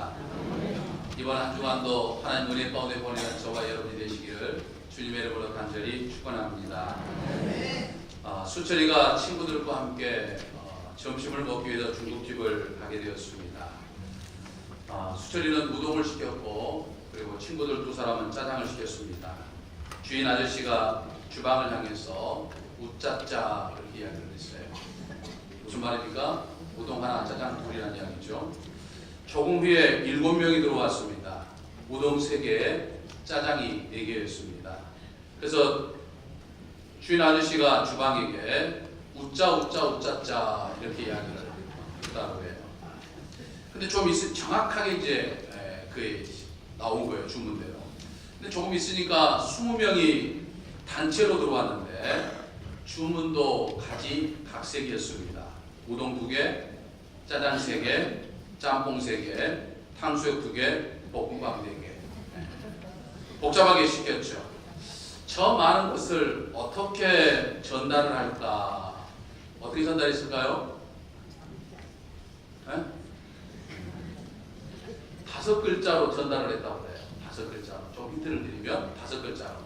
축원합니다. 이번 한 주간도 하나님 은혜 가운데 보내는 저와 여러분이 되시기를 주님의 이름으로 간절히 축원합니다. 수철이가 친구들과 함께 점심을 먹기 위해서 중국집을 가게 되었습니다. 수철이는 우동을 시켰고 그리고 친구들 두 사람은 짜장을 시켰습니다. 주인 아저씨가 주방을 향해서 우짜짜 그렇게 이야기를 했어요. 무슨 말입니까? 우동 하나 짜장 둘이라는 이야기죠. 조금 후에 7명이 들어왔습니다. 우동 3개, 짜장이 4개였습니다. 그래서 주인 아저씨가 주방에게 우짜짜 이렇게 이야기를 했다고 해요. 근데 좀 정확하게 이제 그게 나온 거예요, 주문대로. 근데 조금 있으니까 20명이 단체로 들어왔는데 주문도 각색이었습니다. 우동 2개, 짜장 3개, 짬뽕 3개, 탕수육 2개, 볶음밥 4개. 복잡하게 시켰죠. 저 많은 것을 어떻게 전달을 할까? 어떻게 전달했을까요? 5글자로 전달을 했다고 해요. 5글자로. 좀 힌트를 드리면 5글자로.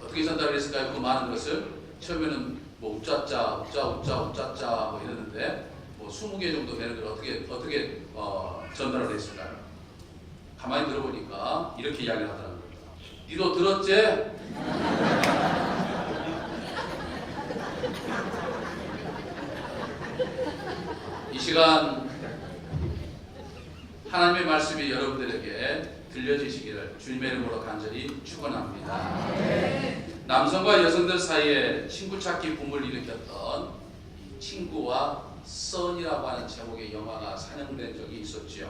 어떻게 전달을 했을까요? 그 많은 것을 처음에는 뭐 우짜짜 뭐 이랬는데 뭐 20개 정도 되는 걸 어떻게 전달을 했을까요? 가만히 들어보니까 이렇게 이야기를 하더라고요. 니도 들었지? 이 시간 하나님의 말씀이 여러분들에게 들려지시기를 주님의 이름으로 간절히 축원합니다. 남성과 여성들 사이에 친구 찾기 붐을 일으켰던 친구와 선이라고 하는 제목의 영화가 상영된 적이 있었지요.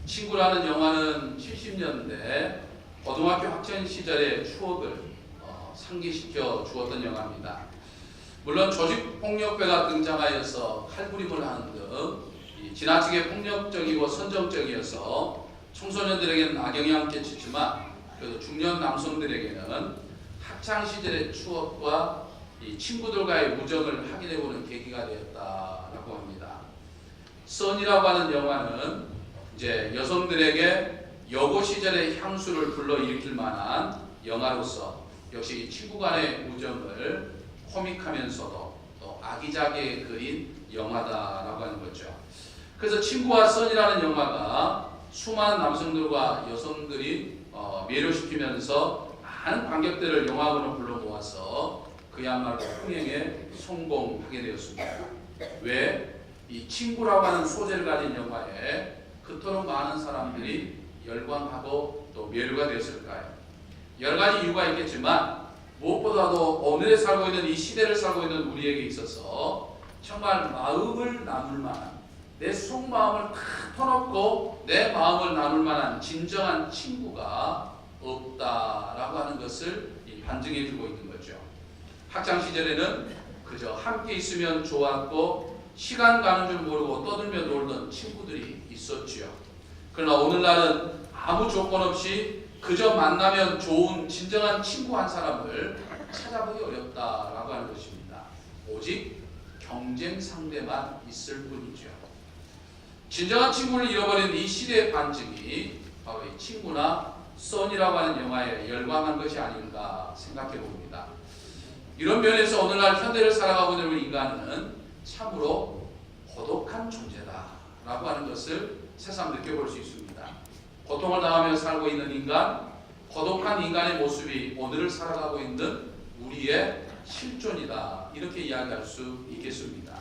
친구라는 영화는 70년대 고등학교 학창 시절의 추억을 상기시켜 주었던 영화입니다. 물론 조직폭력배가 등장하여서 칼부림을 하는 등 지나치게 폭력적이고 선정적이어서 청소년들에게는 악영향을 끼치지만 그래도 중년 남성들에게는 학창 시절의 추억과 이 친구들과의 우정을 확인해보는 계기가 되었다라고 합니다. 선이라고 하는 영화는 이제 여성들에게 여고 시절의 향수를 불러일으킬 만한 영화로서 역시 친구 간의 우정을 코믹하면서도 또 아기자기하게 그린 영화다라고 하는 거죠. 그래서 친구와 선이라는 영화가 수많은 남성들과 여성들이 매료시키면서 많은 관객들을 영화관으로 불러 모아서 그야말로 흥행에 성공하게 되었습니다. 왜? 이 친구라고 하는 소재를 가진 영화에 그토록 많은 사람들이 열광하고 또 매료가 되었을까요? 여러 가지 이유가 있겠지만 무엇보다도 오늘에 살고 있는 이 시대를 살고 있는 우리에게 있어서 정말 마음을 나눌 만한 내 속마음을 다 터놓고 내 마음을 나눌 만한 진정한 친구가 없다라고 하는 것을 반증해 주고 있는 거죠. 학창 시절에는 그저 함께 있으면 좋았고 시간 가는 줄 모르고 떠들며 놀던 친구들이 있었지요. 그러나 오늘날은 아무 조건 없이 그저 만나면 좋은 진정한 친구 한 사람을 찾아보기 어렵다라고 하는 것입니다. 오직 경쟁 상대만 있을 뿐이죠. 진정한 친구를 잃어버린 이 시대의 반증이 바로 이 친구나 선이라고 하는 영화에 열광한 것이 아닌가 생각해 봅니다. 이런 면에서 오늘날 현대를 살아가고 있는 우리 인간은 참으로 고독한 존재다라고 하는 것을 새삼 느껴볼 수 있습니다. 고통을 당하며 살고 있는 인간, 고독한 인간의 모습이 오늘을 살아가고 있는 우리의 실존이다. 이렇게 이야기할 수 있겠습니다.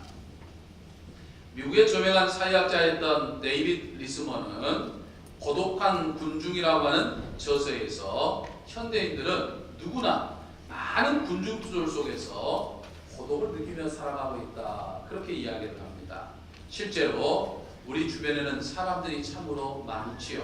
미국의 저명한 사회학자였던 데이빗 리스먼은 고독한 군중이라고 하는 저서에서 현대인들은 누구나 많은 군중투졸 속에서 고독을 느끼며 살아가고 있다. 그렇게 이야기를 합니다. 실제로 우리 주변에는 사람들이 참으로 많지요.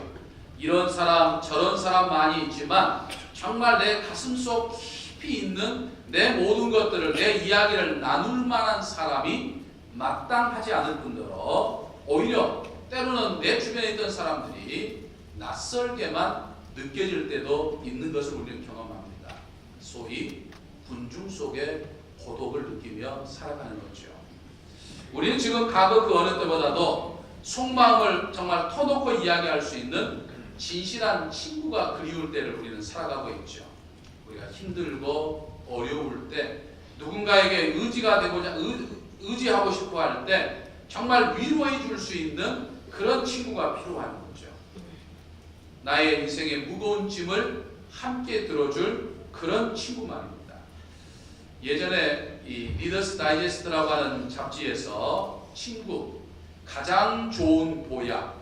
이런 사람 저런 사람 많이 있지만 정말 내 가슴속 깊이 있는 내 모든 것들을 내 이야기를 나눌 만한 사람이 마땅하지 않을 뿐더러 오히려 때로는 내 주변에 있던 사람들이 낯설게만 느껴질 때도 있는 것을 우리는 경험합니다. 소위 군중 속에 고독을 느끼며 살아가는 거죠. 우리는 지금 과거 그 어느 때보다도 속마음을 정말 터놓고 이야기할 수 있는 진실한 친구가 그리울 때를 우리는 살아가고 있죠. 우리가 힘들고 어려울 때 누군가에게 의지가 되고자 의지하고 싶어 할 때 정말 위로해 줄 수 있는 그런 친구가 필요한 거죠. 나의 인생의 무거운 짐을 함께 들어줄 그런 친구 말입니다. 예전에 이 리더스 다이제스트라고 하는 잡지에서 친구, 가장 좋은 보약,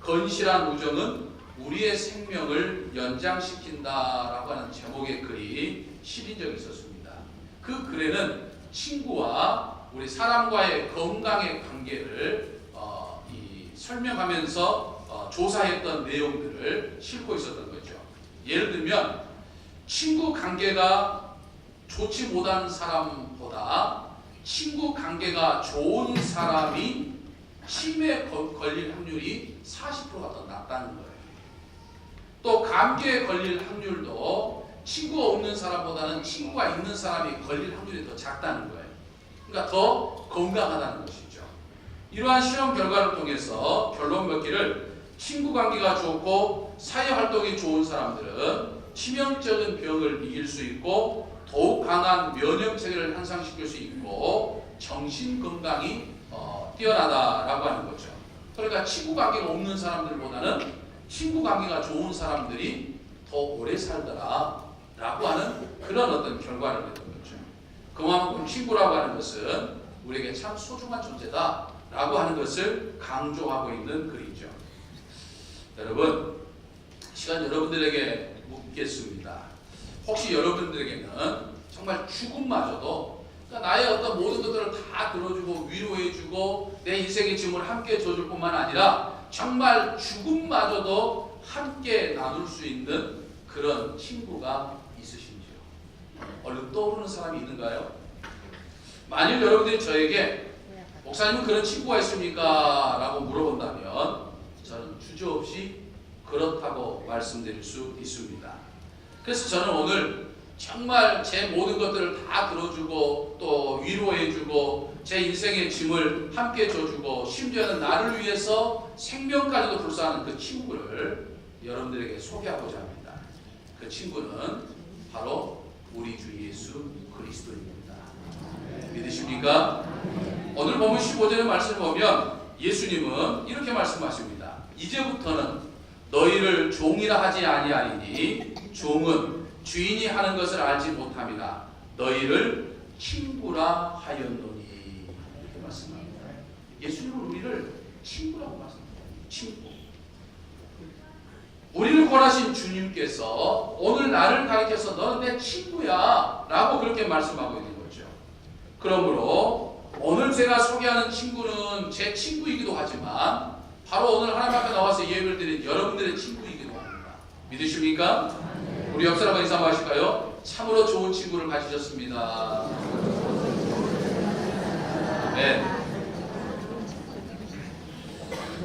건실한 우정은 우리의 생명을 연장시킨다라고 하는 제목의 글이 실린 적이 있었습니다. 그 글에는 친구와 우리 사람과의 건강의 관계를 설명하면서 조사했던 내용들을 싣고 있었던 거죠. 예를 들면 친구 관계가 좋지 못한 사람보다 친구 관계가 좋은 사람이 치매에 걸릴 확률이 40%가 더 낮다는 거예요. 또 감기에 걸릴 확률도 친구가 없는 사람보다는 친구가 있는 사람이 걸릴 확률이 더 작다는 거예요. 그러니까 더 건강하다는 것이죠. 이러한 실험 결과를 통해서 결론 맺기를 친구 관계가 좋고 사회활동이 좋은 사람들은 치명적인 병을 이길 수 있고 더욱 강한 면역체계를 향상시킬 수 있고 정신건강이 뛰어나다라고 하는 거죠. 그러니까 친구 관계가 없는 사람들보다는 친구 관계가 좋은 사람들이 더 오래 살더라 라고 하는 그런 어떤 결과를 맺은 거죠. 그만큼 친구라고 하는 것은 우리에게 참 소중한 존재다 라고 하는 것을 강조하고 있는 글이죠. 여러분, 시간 여러분들에게 묻겠습니다. 혹시 여러분들에게는 정말 죽음마저도 그러니까 나의 어떤 모든 것들을 다 들어주고 위로해주고 내 인생의 짐을 함께 져줄 뿐만 아니라 정말 죽음마저도 함께 나눌 수 있는 그런 친구가 있으신지요? 얼른 떠오르는 사람이 있는가요? 만일 여러분들이 저에게 목사님은 그런 친구가 있습니까? 라고 물어본다면 저는 주저없이 그렇다고 말씀드릴 수 있습니다. 그래서 저는 오늘 정말 제 모든 것들을 다 들어주고 또 위로해주고 제 인생의 짐을 함께 져주고 심지어는 나를 위해서 생명까지도 불사하는 그 친구를 여러분들에게 소개하고자 합니다. 그 친구는 바로 우리 주 예수 그리스도입니다. 믿으십니까? 오늘 보면 15절의 말씀을 보면 예수님은 이렇게 말씀하십니다. 이제부터는 너희를 종이라 하지 아니하리니 종은 주인이 하는 것을 알지 못함이나 너희를 친구라 하였노니 이렇게 말씀합니다. 예수님은 우리를 친구라고 말씀합니다. 친구. 우리를 권하신 주님께서 오늘 나를 가리켜서 너는 내 친구야 라고 그렇게 말씀하고 있는 거죠. 그러므로 오늘 제가 소개하는 친구는 제 친구이기도 하지만 바로 오늘 하나님 앞에 나와서 예배를 드린 여러분들의 친구이기도 합니다. 믿으십니까? 우리 옆 사람과 인사 한번 하실까요? 참으로 좋은 친구를 가지셨습니다. 네.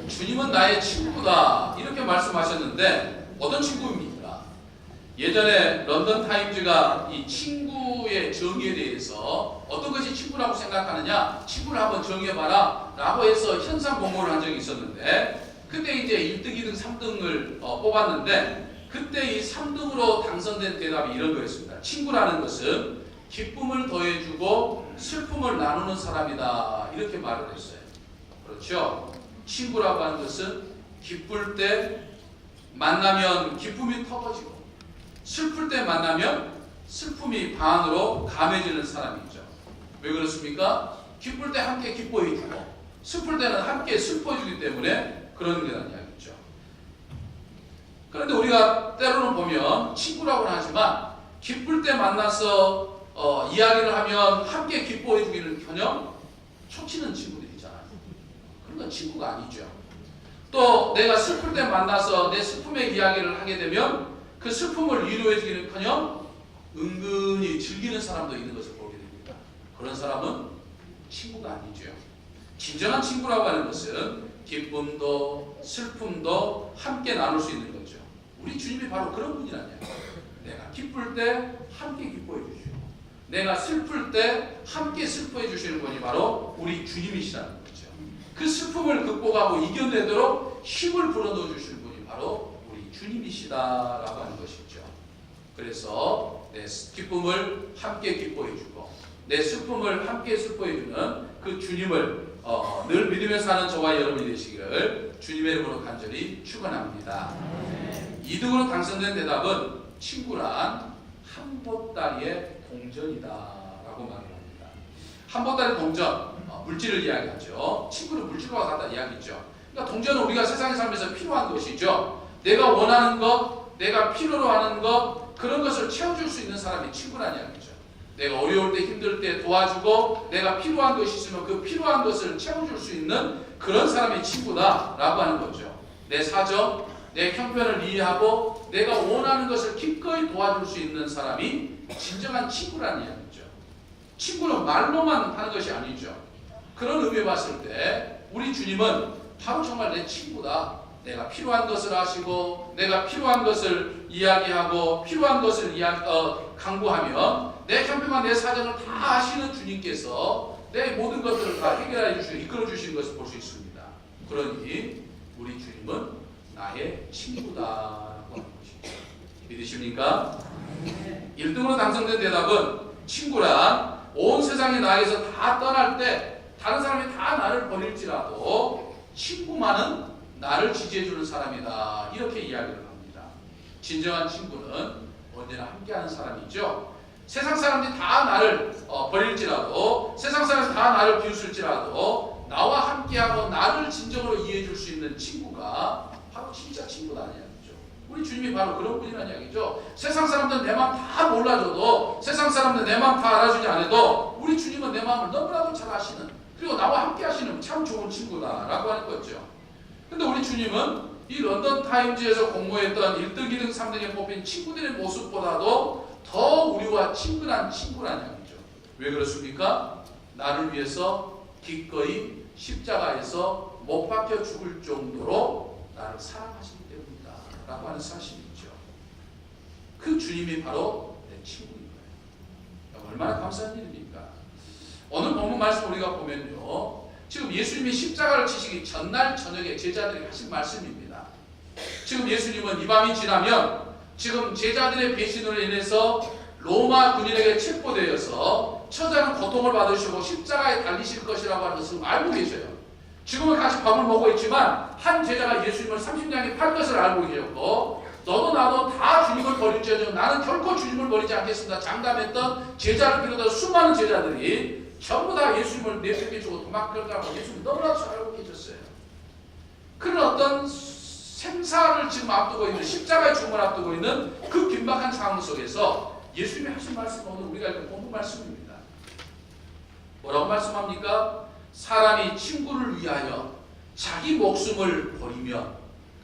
주님은 나의 친구다 이렇게 말씀하셨는데 어떤 친구입니까? 예전에 런던 타임즈가 이 친구의 정의에 대해서 어떤 것이 친구라고 생각하느냐 친구를 한번 정해봐라 라고 해서 현상 공모를 한 적이 있었는데 그때 이제 1등, 2등, 3등을 뽑았는데 그때 이 3등으로 당선된 대답이 이런 거였습니다. 친구라는 것은 기쁨을 더해주고 슬픔을 나누는 사람이다 이렇게 말을 했어요. 그렇죠? 친구라고 하는 것은 기쁠 때 만나면 기쁨이 터져지고 슬플 때 만나면 슬픔이 반으로 감해지는 사람이죠. 왜 그렇습니까? 기쁠 때 함께 기뻐해주고 슬플 때는 함께 슬퍼해주기 때문에 그런 게라는 이야기죠. 그런데 우리가 때로는 보면 친구라고는 하지만 기쁠 때 만나서 이야기를 하면 함께 기뻐해주기는커녕 초치는 친구들이 있잖아요. 그런 건 친구가 아니죠. 또 내가 슬플 때 만나서 내 슬픔의 이야기를 하게 되면 그 슬픔을 위로해주기는커녕 은근히 즐기는 사람도 있는 것을 보게 됩니다. 그런 사람은 친구가 아니죠. 진정한 친구라고 하는 것은 기쁨도 슬픔도 함께 나눌 수 있는 거죠. 우리 주님이 바로 그런 분이라냐. 내가 기쁠 때 함께 기뻐해 주시고 내가 슬플 때 함께 슬퍼해 주시는 분이 바로 우리 주님이시라는 거죠. 그 슬픔을 극복하고 이겨내도록 힘을 불어넣어 주실 분이 바로 우리 주님이시다라고 하는 것이죠. 그래서 내 기쁨을 함께 기뻐해 주고 내 슬픔을 함께 슬퍼해 주는 그 주님을 늘 믿으면서 사는 저와 여러분이 되시기를 주님의 이름으로 간절히 축원합니다. 2등으로 당선된 대답은 친구란 한 보따리의 동전이다라고 말을 합니다. 한 보따리 동전, 물질을 이야기하죠. 친구는 물질과 같다 이야기죠. 그러니까 동전은 우리가 세상에 살면서 필요한 것이죠. 내가 원하는 것, 내가 필요로 하는 것, 그런 것을 채워줄 수 있는 사람이 친구란 이야기죠. 내가 어려울 때 힘들 때 도와주고 내가 필요한 것이 있으면 그 필요한 것을 채워줄 수 있는 그런 사람이 친구다라고 하는 거죠. 내 사정, 내 형편을 이해하고 내가 원하는 것을 기꺼이 도와줄 수 있는 사람이 진정한 친구라는 이야기죠. 친구는 말로만 하는 것이 아니죠. 그런 의미에 봤을 때 우리 주님은 바로 정말 내 친구다. 내가 필요한 것을 아시고 내가 필요한 것을 이야기하고 필요한 것을 강구하면 내 형편과 내 사정을 다 아시는 주님께서 내 모든 것들을 다 해결해 주시고 이끌어 주시는 것을 볼 수 있습니다. 그러니 우리 주님은 나의 친구다라고 하는 것이죠. 믿으십니까? 1등으로 당선된 대답은 친구란 온 세상이 나에게서 다 떠날 때 다른 사람이 다 나를 버릴지라도 친구만은 나를 지지해주는 사람이다. 이렇게 이야기를 합니다. 진정한 친구는 언제나 함께하는 사람이죠. 세상 사람들이 다 나를 버릴지라도 세상 사람들이 다 나를 비웃을지라도 나와 함께하고 나를 진정으로 이해해줄 수 있는 친구가 바로 진짜 친구라는 이야기죠. 우리 주님이 바로 그런 분이라는 이야기죠. 세상 사람들은 내 마음 다 몰라줘도 세상 사람들은 내 마음 다 알아주지 않아도 우리 주님은 내 마음을 너무나도 잘 아시는 그리고 나와 함께 하시는 참 좋은 친구다라고 하는 거죠. 근데 우리 주님은 이 런던 타임즈에서 공모했던 1등, 2등, 3등에 뽑힌 친구들의 모습보다도 더 우리와 친근한 친구라는 이야기죠. 왜 그렇습니까? 나를 위해서 기꺼이 십자가에서 못 박혀 죽을 정도로 나를 사랑하시기 때문이다 라고 하는 사실이죠. 그 주님이 바로 내 친구인 거예요. 얼마나 감사한 일입니까? 오늘 본문 말씀 우리가 보면요, 지금 예수님이 십자가를 치시기 전날 저녁에 제자들이 하신 말씀입니다. 지금 예수님은 이 밤이 지나면 지금 제자들의 배신으로 인해서 로마 군인에게 체포되어서 처자는 고통을 받으시고 십자가에 달리실 것이라고 하는 것을 알고 계셔요. 지금은 같이 밥을 먹고 있지만 한 제자가 예수님을 30냥에 팔 것을 알고 계셨고 너도 나도 다 주님을 버릴지어정 나는 결코 주님을 버리지 않겠습니다. 장담했던 제자를 비롯해서 수많은 제자들이 전부 다 예수님을 내팽개치고 도망갈까고 예수님 너무나도 잘 알고 계셨어요. 그런 어떤 생사를 지금 앞두고 있는 십자가의 죽음을 앞두고 있는 그 긴박한 상황 속에서 예수님이 하신 말씀은 오늘 우리가 읽은 본문 말씀입니다. 뭐라고 말씀합니까? 사람이 친구를 위하여 자기 목숨을 버리면,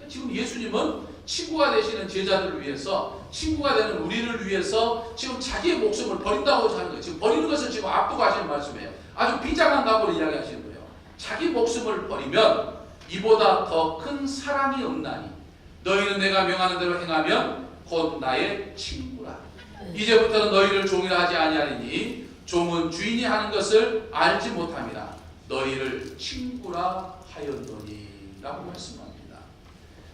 지금 예수님은 친구가 되시는 제자들을 위해서, 친구가 되는 우리를 위해서 지금 자기의 목숨을 버린다고 하는 거예요. 지금 버리는 것을 지금 앞두고 하시는 말씀이에요. 아주 비장한 각오로 이야기하시는 거예요. 자기 목숨을 버리면 이보다 더 큰 사랑이 없나니 너희는 내가 명하는 대로 행하면 곧 나의 친구라. 이제부터는 너희를 종이라 하지 아니하리니 종은 주인이 하는 것을 알지 못함이라. 너희를 친구라 하였노니 라고 말씀합니다.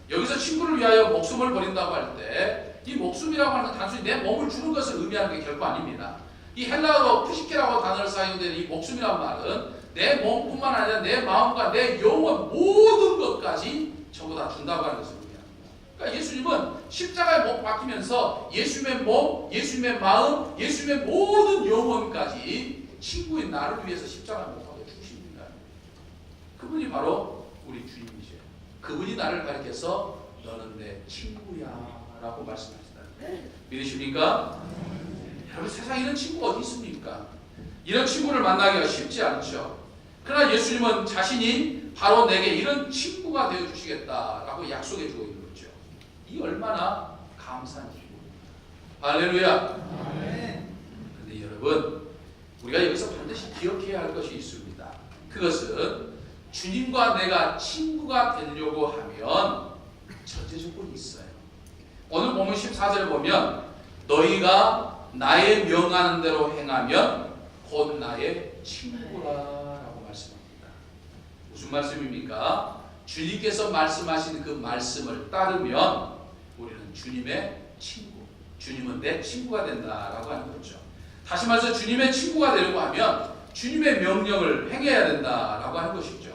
여기서 친구를 위하여 목숨을 버린다고 할 때 이 목숨이라고 하는 단순히 내 몸을 주는 것을 의미하는 게 결코 아닙니다. 이 헬라어로 푸시케라고 단어를 사용되는 이 목숨이라는 말은 내 몸뿐만 아니라 내 마음과 내 영혼 모든 것까지 전부 다 준다고 하는 것을 의미합니다. 그러니까 예수님은 십자가에 못 박히면서 예수님의 몸, 예수님의 마음, 예수님의 모든 영혼까지 친구인 나를 위해서 십자가에 못 박혀 주십니다. 그분이 바로 우리 주님이세요. 그분이 나를 가리켜서 너는 내 친구야 라고 말씀하시다. 믿으십니까? 여러분, 세상에 이런 친구가 어디 있습니까? 이런 친구를 만나기가 쉽지 않죠. 그러나 예수님은 자신이 바로 내게 이런 친구가 되어주시겠다라고 약속해주고 있는 거죠. 이 얼마나 감사한 일입니까? 할렐루야. 그런데 여러분, 우리가 여기서 반드시 기억해야 할 것이 있습니다. 그것은 주님과 내가 친구가 되려고 하면 전제 조건이 있어요. 오늘 본문 14절에 보면 너희가 나의 명하는 대로 행하면 곧 나의 친구라라고 말씀합니다. 무슨 말씀입니까? 주님께서 말씀하신 그 말씀을 따르면 우리는 주님의 친구, 주님은 내 친구가 된다라고 하는 거죠. 다시 말해서 주님의 친구가 되려고 하면 주님의 명령을 행해야 된다라고 하는 것이죠.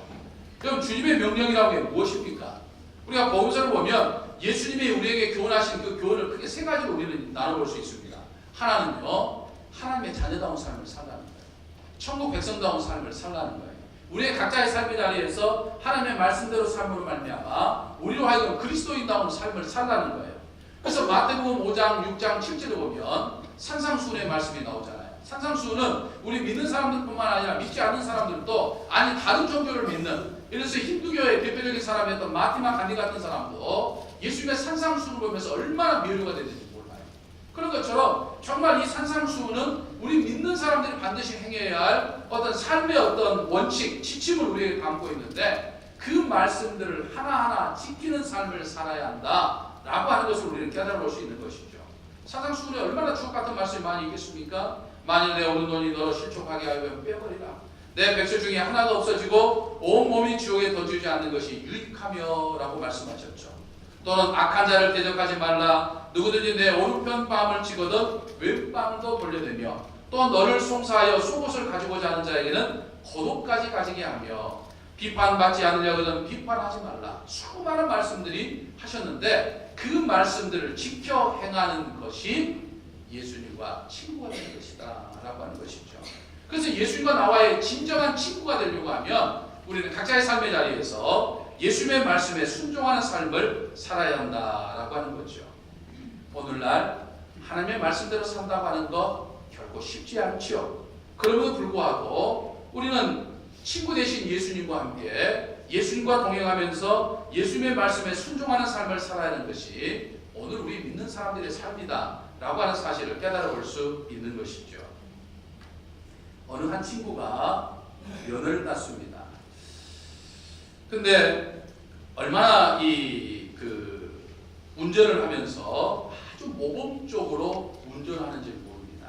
그럼 주님의 명령이라고 하는 게 무엇입니까? 우리가 복음서를 보면 예수님이 우리에게 교훈하신 그 교훈을 크게 세 가지로 우리는 나눠볼 수 있습니다. 하나는요, 하나님의 자녀다운 삶을 살라는 거예요. 천국 백성다운 삶을 살라는 거예요. 우리의 각자의 삶의 자리에서 하나님의 말씀대로 삶으로 말미암아 우리로 하여금 그리스도인다운 삶을 살라는 거예요. 그래서 마태복음 5장, 6장, 7절을 보면 산상수훈의 말씀이 나오잖아요. 산상수훈은 우리 믿는 사람들뿐만 아니라 믿지 않는 사람들도, 아니 다른 종교를 믿는, 예를 들어서 힌두교의 대표적인 사람이었던 마티마 간디 같은 사람도 예수님의 산상수훈을 보면서 얼마나 묘류가 되는지 몰라요. 그런 것처럼 정말 이 산상수훈은 우리 믿는 사람들이 반드시 행해야 할 어떤 삶의 어떤 원칙, 지침을 우리에게 담고 있는데 그 말씀들을 하나하나 지키는 삶을 살아야 한다라고 하는 것을 우리는 깨달아볼 수 있는 것이죠. 산상수훈에 얼마나 주옥같은 말씀이 많이 있겠습니까? 만일 내 얻은 돈이 너를 실족하게 하면 빼버리라. 내 백성 중에 하나도 없어지고 온 몸이 지옥에 던지지 않는 것이 유익하며 라고 말씀하셨죠. 또는 악한 자를 대적하지 말라. 누구든지 내 오른편 뺨을 치거든 왼뺨도 돌려내며 또 너를 송사하여 속옷을 가지고자 하는 자에게는 겉옷까지 가지게 하며 비판받지 않으려거든 비판하지 말라. 수많은 말씀들이 하셨는데 그 말씀들을 지켜 행하는 것이 예수님과 친구가 되는 것이다 라고 하는 것이죠. 그래서 예수님과 나와의 진정한 친구가 되려고 하면 우리는 각자의 삶의 자리에서 예수님의 말씀에 순종하는 삶을 살아야 한다라고 하는 거죠. 오늘날 하나님의 말씀대로 산다고 하는 것 결코 쉽지 않죠. 그럼에도 불구하고 우리는 친구 되신 예수님과 함께 예수님과 동행하면서 예수님의 말씀에 순종하는 삶을 살아야 하는 것이 오늘 우리 믿는 사람들의 삶이다 라고 하는 사실을 깨달아 볼 수 있는 것이죠. 어느 한 친구가 면허를 땄습니다. 근데 얼마나 운전을 하면서 아주 모범적으로 운전하는지 모릅니다.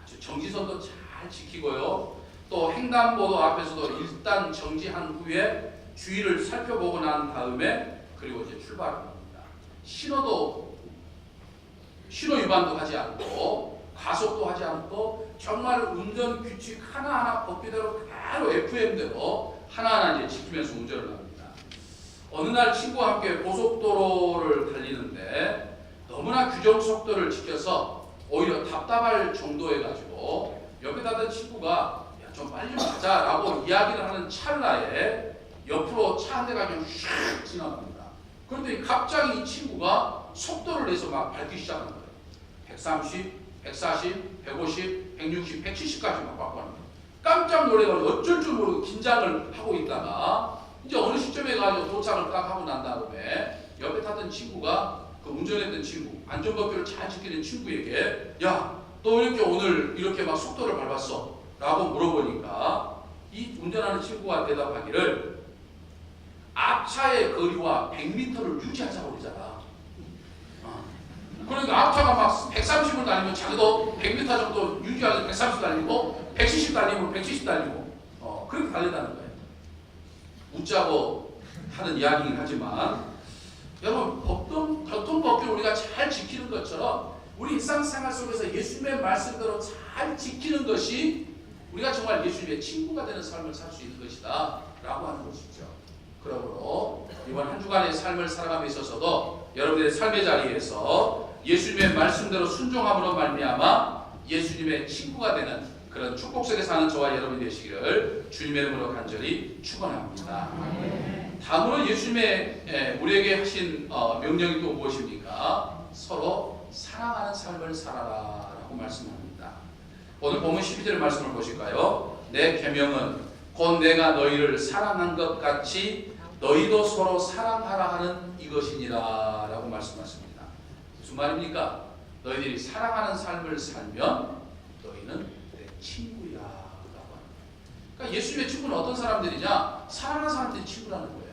아주 정지선도 잘 지키고요. 또 횡단보도 앞에서도 일단 정지한 후에 주위를 살펴보고 난 다음에 그리고 이제 출발합니다. 신호 위반도 하지 않고 과속도 하지 않고 정말 운전 규칙 하나하나 법규대로 그대로 FM대로 하나하나 이제 지키면서 운전을 합니다. 어느 날 친구와 함께 고속도로를 달리는데 너무나 규정 속도를 지켜서 오히려 답답할 정도에 가지고 옆에 타던 친구가 야, 좀 빨리 좀 가자라고 이야기를 하는 찰나에 옆으로 차 한 대가 그냥 슉 지나갑니다. 그런데 갑자기 이 친구가 속도를 내서 막 밟기 시작하는 거예요. 130, 140, 150, 160, 170까지 막 바꿔는 거예요. 깜짝 놀래가지고 어쩔 줄 모르고 긴장을 하고 있다가 이제 어느 시점에 가서 도착을 딱 하고 난 다음에 옆에 탔던 친구가 그 운전했던 친구, 안전법규를 잘 지키는 친구에게 야, 너 이렇게 오늘 이렇게 막 속도를 밟았어? 라고 물어보니까 이 운전하는 친구가 대답하기를 앞차의 거리와 100m를 유지하자고 그러잖아. 그러니까 앞차가 막 130을 달리면 자기도 100m 정도 유지하려고 130 달리고 170 달리면 170 달리고 그렇게 달린다는 거예요. 웃자고 하는 이야기긴 하지만 여러분 교통법규를 우리가 잘 지키는 것처럼 우리 일상생활 속에서 예수님의 말씀대로 잘 지키는 것이 우리가 정말 예수님의 친구가 되는 삶을 살 수 있는 것이다 라고 하는 것이죠. 그러므로 이번 한 주간의 삶을 살아감에 있어서도 여러분들의 삶의 자리에서 예수님의 말씀대로 순종함으로 말미암아 예수님의 친구가 되는 그런 축복 속에 사는 저와 여러분이 되시기를 주님의 이름으로 간절히 축원합니다. 다음으로 예수님의 우리에게 하신 명령이 또 무엇입니까? 서로 사랑하는 삶을 살아라 라고 말씀합니다. 오늘 본문 12절 말씀을 보실까요? 내 계명은 곧 내가 너희를 사랑한 것 같이 너희도 서로 사랑하라 하는 이것이니라 라고 말씀하십니다. 무슨 말입니까? 너희들이 사랑하는 삶을 살면 너희는 내 친구야 라고 합니다. 그러니까 예수님의 친구는 어떤 사람들이냐? 사랑하는 사람들이 친구라는 거예요.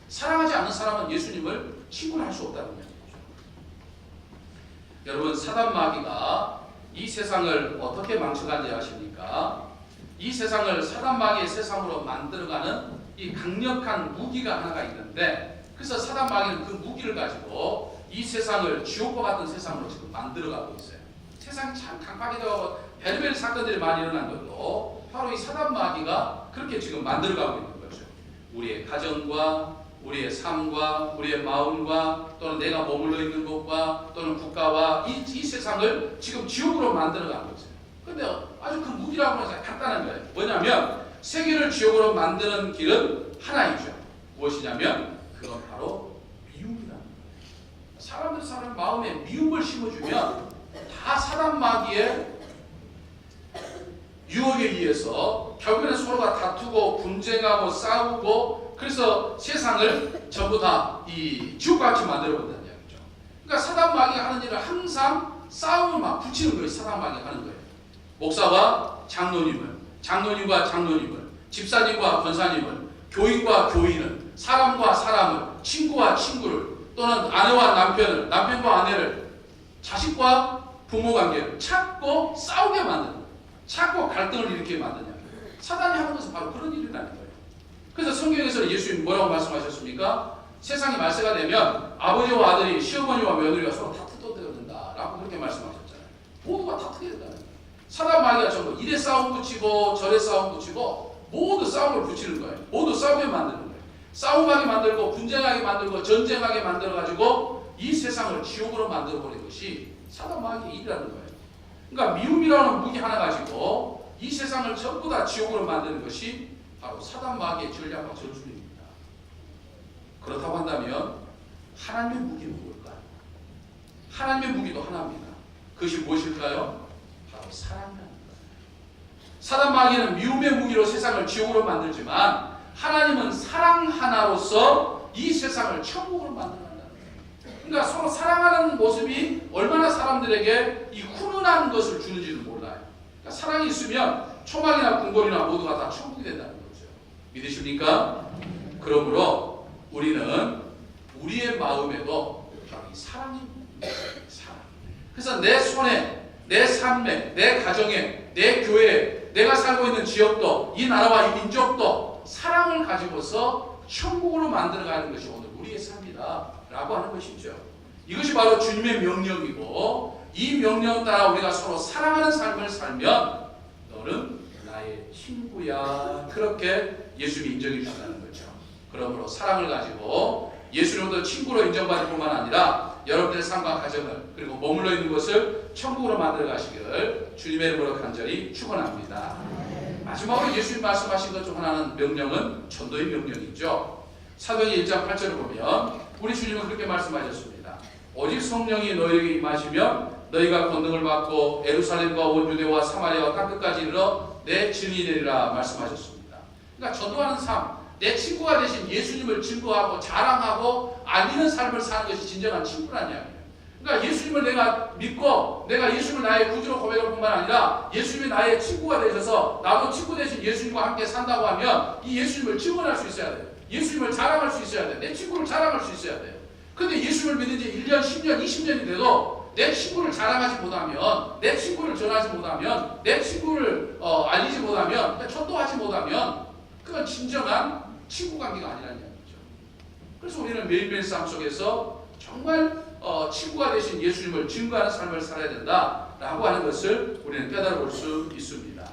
사랑하지 않는 사람은 예수님을 친구로 할 수 없다는 거죠. 여러분, 사단 마귀가 이 세상을 어떻게 망쳐간지 아십니까? 이 세상을 사단 마귀의 세상으로 만들어가는 이 강력한 무기가 하나가 있는데, 그래서 사단 마귀는 그 무기를 가지고 이 세상을 지옥과 같은 세상으로 지금 만들어가고 있어요. 세상이 참 강팍해져가고 별의별 사건들이 많이 일어난 것도 바로 이 사단 마귀가 그렇게 지금 만들어가고 있는 거죠. 우리의 가정과 우리의 삶과 우리의 마음과 또는 내가 머물러 있는 곳과 또는 국가와 이 세상을 지금 지옥으로 만들어가고 있어요. 근데 아주 그 무기라고 하면 간단한 거예요. 뭐냐면 세계를 지옥으로 만드는 길은 하나이죠. 무엇이냐면 그건 바로 미움이라는 거예요. 사람 마음에 미움을 심어주면 다 사단 마귀의 유혹에 의해서 결국에는 서로가 다투고 분쟁하고 싸우고, 그래서 세상을 전부 다 이 지옥같이 만들어 본다는 이야기죠. 그러니까 사단 마귀가 하는 일은 항상 싸움을 막 붙이는 거예요. 사단 마귀가 하는 거예요. 목사와 장로님을, 장로님과 장로님을, 집사님과 권사님을, 교인과 교인을, 사람과 사람을, 친구와 친구를, 또는 아내와 남편을, 남편과 아내를, 자식과 부모 관계를 찾고 싸우게 만드는 거예요. 찾고 갈등을 일으키게 만드냐. 사단이 하는 것은 바로 그런 일이라는 거예요. 그래서 성경에서 예수님 뭐라고 말씀하셨습니까? 세상이 말세가 되면 아버지와 아들이, 시어머니와 며느리가 서로 다투게 된다라고 그렇게 말씀하셨잖아요. 모두가 다투게 된다는 거예요. 사단 마귀가 전부 이래 싸움 붙이고 저래 싸움 붙이고 모두 싸움을 붙이는 거예요. 모두 싸우게 만드는 거예요. 싸움하게 만들고 분쟁하게 만들고 전쟁하게 만들어가지고 이 세상을 지옥으로 만들어버린 것이 사단 마귀의 일이라는 거예요. 그러니까 미움이라는 무기 하나 가지고 이 세상을 전부 다 지옥으로 만드는 것이 바로 사단 마귀의 전략과 전술입니다. 그렇다고 한다면 하나님의 무기는 뭘까요? 하나님의 무기도 하나입니다. 그것이 무엇일까요? 바로 사랑이라는 거예요. 사단 마귀는 미움의 무기로 세상을 지옥으로 만들지만 하나님은 사랑 하나로서 이 세상을 천국으로 만들어낸다는 거예요. 그러니까 서로 사랑하는 모습이 얼마나 사람들에게 이 훈훈한 것을 주는지를 몰라요. 그러니까 사랑이 있으면 초막이나 궁궐이나 모두가 다 천국이 된다는 거죠. 믿으십니까? 그러므로 우리는 우리의 마음에도 바로 이 사랑이 있는 사랑. 그래서 내 손에, 내 삶에, 내 가정에, 내 교회에, 내가 살고 있는 지역도, 이 나라와 이 민족도 사랑을 가지고서 천국으로 만들어가는 것이 오늘 우리의 삶이다 라고 하는 것이죠. 이것이 바로 주님의 명령이고, 이 명령 따라 우리가 서로 사랑하는 삶을 살면 너는 나의 친구야, 그렇게 예수님이 인정해 주신다는 거죠. 그러므로 사랑을 가지고 예수님도 친구로 인정받을 뿐만 아니라 여러분들의 삶과 가정을, 그리고 머물러 있는 곳을 천국으로 만들어 가시기를 주님의 이름으로 간절히 축원합니다. 마지막으로 예수님 말씀하신 것 중 하나는 명령은 전도의 명령이죠. 사도행전 1장 8절을 보면 우리 주님은 그렇게 말씀하셨습니다. 오직 성령이 너희에게 임하시면 너희가 권능을 받고 예루살렘과 온 유대와 사마리아와 땅끝까지 이르러 내 증인이 되리라 말씀하셨습니다. 그러니까 전도하는 삶, 내 친구가 되신 예수님을 증거하고 자랑하고 알리는 삶을 사는 것이 진정한 친구라는 이야기예요. 그러니까 예수님을 내가 믿고 내가 예수님을 나의 구주로 고백할 뿐만 아니라 예수님이 나의 친구가 되셔서 나도 친구 되신 예수님과 함께 산다고 하면 이 예수님을 증언할 수 있어야 돼요. 예수님을 자랑할 수 있어야 돼요. 내 친구를 자랑할 수 있어야 돼요. 근데 예수님을 믿은 지 1년, 10년, 20년이 돼도 내 친구를 자랑하지 못하면, 내 친구를 전하지 못하면, 내 친구를 알리지 못하면, 전도하지 못하면 그건 진정한 친구 관계가 아니라는 이야기죠. 그래서 우리는 매일매일 삶 속에서 정말 친구가 되신 예수님을 증거하는 삶을 살아야 된다라고 하는 것을 우리는 깨달아볼 수 있습니다.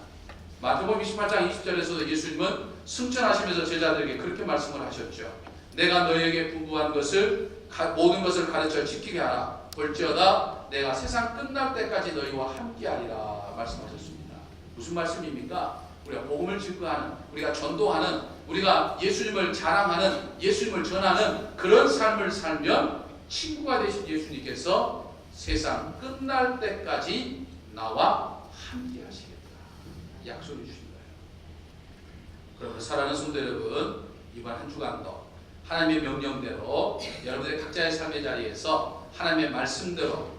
마태복음 28장 20절에서도 예수님은 승천하시면서 제자들에게 그렇게 말씀을 하셨죠. 내가 너희에게 분부한 것을 모든 것을 가르쳐 지키게 하라. 볼지어다 내가 세상 끝날 때까지 너희와 함께하리라 말씀하셨습니다. 무슨 말씀입니까? 우리가 복음을 증거하는, 우리가 전도하는, 우리가 예수님을 자랑하는, 예수님을 전하는 그런 삶을 살면 친구가 되신 예수님께서 세상 끝날 때까지 나와 함께 하시겠다 약속해 주신 거예요. 그러므로 사랑하는 성도 여러분, 이번 한 주간도 하나님의 명령대로 여러분들의 각자의 삶의 자리에서 하나님의 말씀대로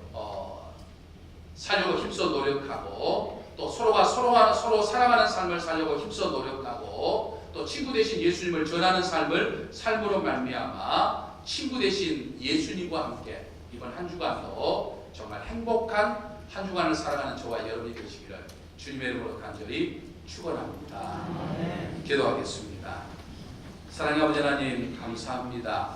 살려고 힘써 노력하고, 또 서로 사랑하는 삶을 살려고 힘써 노력하고, 또 친구 되신 예수님을 전하는 삶으로 말미암아 친구 되신 예수님과 함께 이번 한 주간도 정말 행복한 한 주간을 살아가는 저와 여러분이 되시기를 주님의 이름으로 간절히 축원합니다. 기도하겠습니다. 사랑의 아버지 하나님 감사합니다.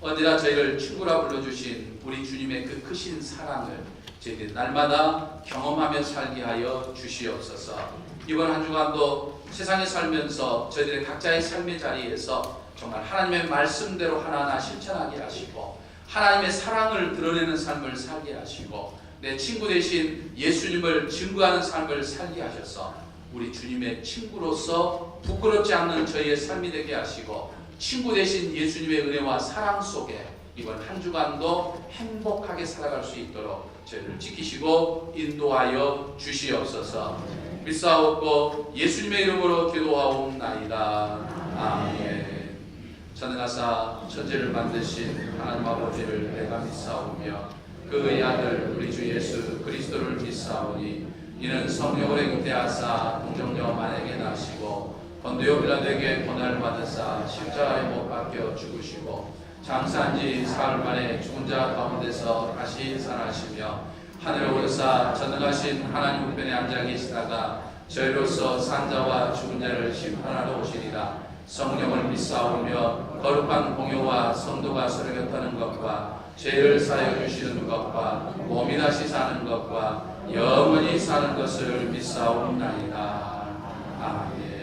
언제나 저희를 친구라 불러주신 우리 주님의 그 크신 사랑을 저희들이 날마다 경험하며 살게 하여 주시옵소서. 이번 한 주간도 세상에 살면서 저희들의 각자의 삶의 자리에서 정말 하나님의 말씀대로 하나하나 실천하게 하시고 하나님의 사랑을 드러내는 삶을 살게 하시고 내 친구 대신 예수님을 증거하는 삶을 살게 하셔서 우리 주님의 친구로서 부끄럽지 않는 저희의 삶이 되게 하시고 친구 대신 예수님의 은혜와 사랑 속에 이번 한 주간도 행복하게 살아갈 수 있도록 저희를 지키시고 인도하여 주시옵소서. 믿사옵고 예수님의 이름으로 기도하옵나이다. 아멘. 전능하사 천지를 만드신 하나님 아버지를 내가 믿사오며 그의 아들 우리 주 예수 그리스도를 믿사오니 이는 성령으로 잉태하사 동정녀 마내게 나시고 본디오 빌라도에게 고난을 받으사 십자가에 못 박혀 죽으시고 장사한 지 사흘 만에 죽은 자 가운데서 다시 살아나시며 하늘에 오르사 전능하신 하나님 우편에 앉아 계시다가 저희로서 산 자와 죽은 자를 심판하러 오시리라. 성령을 믿사오며 거룩한 공효와 성도가 서로 곁하는 것과 죄를 사하여 주시는 것과 몸이 다시 사는 것과 영원히 사는 것을 믿사옵나이다. 아멘.